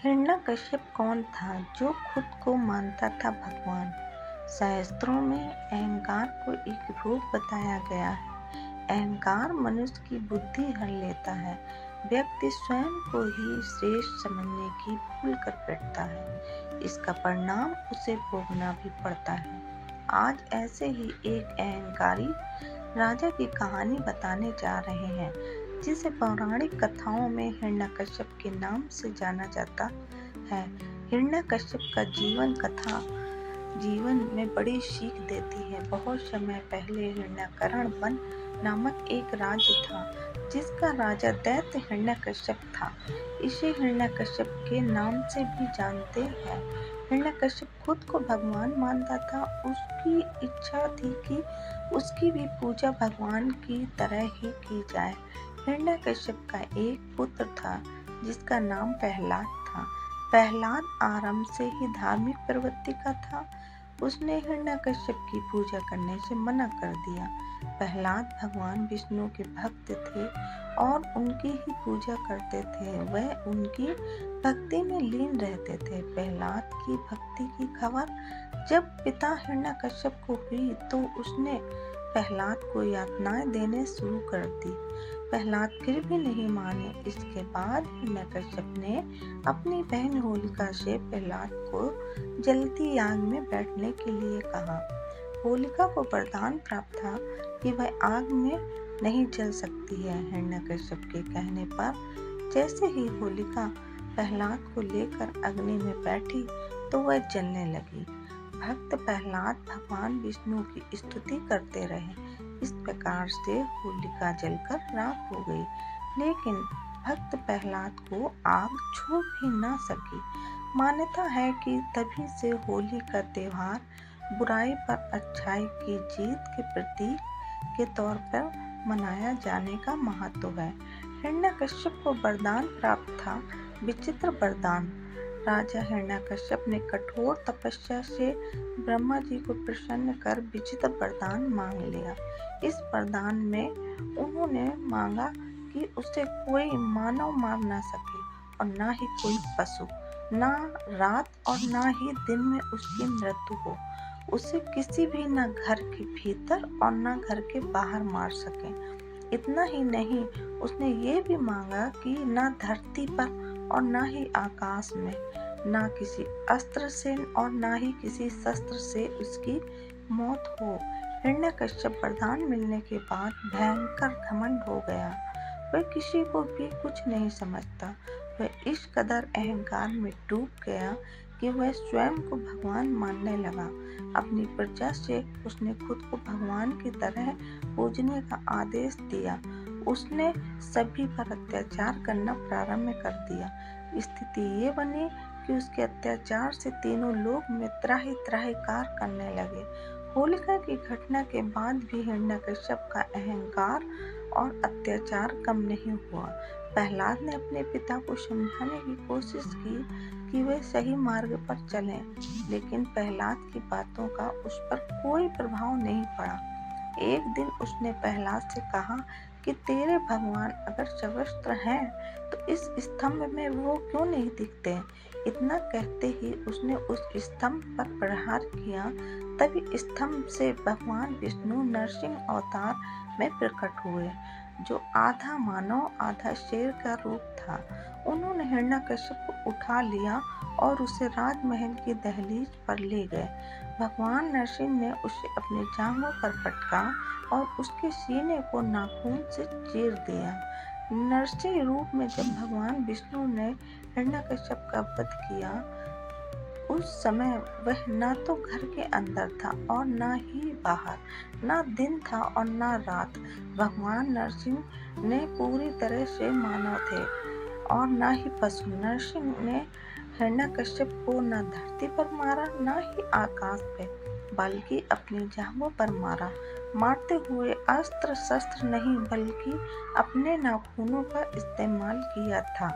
हिरण्यकश्यप कौन था जो खुद को मानता था भगवान। शास्त्रों में अहंकार को एक रोग बताया गया है। अहंकार मनुष्य की बुद्धि हर लेता है। व्यक्ति स्वयं को ही श्रेष्ठ समझने की भूल कर बैठता है। इसका परिणाम उसे भोगना भी पड़ता है। आज ऐसे ही एक अहंकारी राजा की कहानी बताने जा रहे हैं, जिसे पौराणिक कथाओं में हिरण्यकश्यप के नाम से जाना जाता है। हिरण्यकश्यप का जीवन कथा जीवन में बड़ी सीख देती है। बहुत समय पहले हिरण्यकर्ण वन नामक एक राज्य था, जिसका राजा दैत्य हिरण्यकश्यप था। इसे हिरण्यकश्यप के नाम से भी जानते हैं। हिरण्यकश्यप खुद को भगवान मानता था। उसकी इच्छा थी कि उसकी भी पूजा भगवान की तरह ही की जाए। हिरण्यकश्यप का एक पुत्र था, जिसका नाम प्रहलाद था। प्रहलाद आरंभ से ही धार्मिक प्रवृत्ति का था। उसने हिरण्यकश्यप की पूजा करने से मना कर दिया। प्रहलाद भगवान विष्णु के भक्त थे और उनकी ही पूजा करते थे। वह उनकी भक्ति में लीन रहते थे। प्रहलाद की भक्ति की खबर जब पिता हिरण्यकश्यप को हुई, तो उसने प्रहलाद को यातनाएं देने शुरू कर दी। प्रहलाद फिर भी नहीं माने। इसके बाद हिरण्यकश्यप ने अपनी बहन होलिका से प्रहलाद को जलती आग में बैठने के लिए कहा। होलिका को वरदान प्राप्त था कि वह आग में नहीं जल सकती है। हिरण्यकश्यप के कहने पर जैसे ही होलिका प्रहलाद को लेकर अग्नि में बैठी, तो वह जलने लगी। भक्त प्रहलाद भगवान विष्णु की स्तुति करते रहे। इस प्रकार से होलिका जलकर राख हो गई, लेकिन भक्त प्रहलाद को आग छू भी न सकी। मान्यता है कि तभी से होली का त्योहार बुराई पर अच्छाई की जीत के प्रतीक के तौर पर मनाया जाने का महत्व है। हिरण्यकश्यप को वरदान प्राप्त था, विचित्र वरदान। राजा हिरण्यकश्यप ने कठोर तपस्या से ब्रह्मा जी को प्रसन्न कर विचित्र वरदान मांग लिया। इस वरदान में उन्होंने मांगा कि उसे कोई मानव मार न सके और न ही कोई पशु, न रात और न ही दिन में उसकी मृत्यु हो। उसे किसी भी न घर के भीतर और न घर के बाहर मार सके। इतना ही नहीं, उसने ये भी मांगा कि न धरती पर और न ही आकाश में, न किसी अस्त्र से और न ही किसी शस्त्र से उसकी मौत हो। हिरण्यकश्यप वरदान मिलने के बाद भयंकर घमंड हो गया। वह किसी को भी कुछ नहीं समझता। वह इस कदर अहंकार में डूब गया कि वह स्वयं को भगवान मानने लगा। अपनी प्रजा से उसने खुद को भगवान की तरह पूजने का आदेश दिया। उसने सभी पर अत्याचार करना प्रारंभ कर दिया। स्थिति ये बनी कि उसके अत्याचार से तीनों लोग में त्राहि त्राहिकार करने लगे। होलिका की घटना के बाद भी हिरण्यकश्यप का अहंकार और अत्याचार कम नहीं हुआ। प्रहलाद ने अपने पिता को समझाने की कोशिश की कि वे सही मार्ग पर चलें, लेकिन प्रहलाद की बातों का उस पर कोई प्रभाव नहीं पड़ा। एक दिन उसने प्रहलाद से कहा कि तेरे भगवान अगर सशस्त्र हैं, तो इस स्तंभ में वो क्यों नहीं दिखते। इतना कहते ही उसने उस स्तंभ पर प्रहार किया। तभी स्तंभ से भगवान विष्णु नरसिंह अवतार में प्रकट हुए, जो आधा मानव आधा शेर का रूप था। उन्होंने हिरण्यकश्यप को उठा लिया और उसे राजमहल की दहलीज पर ले गए। भगवान नरसिंह ने उसे अपने जांघों पर पटका और उसके सीने को नाखून से चीर दिया। नरसिंह रूप में जब भगवान विष्णु ने हिरण्यकश्यप का वध किया, उस समय वह न तो घर के अंदर था और न ही बाहर, न दिन था और न रात। भगवान नरसिंह ने पूरी तरह से मानव थे और न ही पशु। नरसिंह ने हिरण्यकश्यप को न धरती पर मारा, न ही आकाश पे, बल्कि अपनी जांघों पर मारा। मारते हुए अस्त्र शस्त्र नहीं, बल्कि अपने नाखूनों का इस्तेमाल किया था।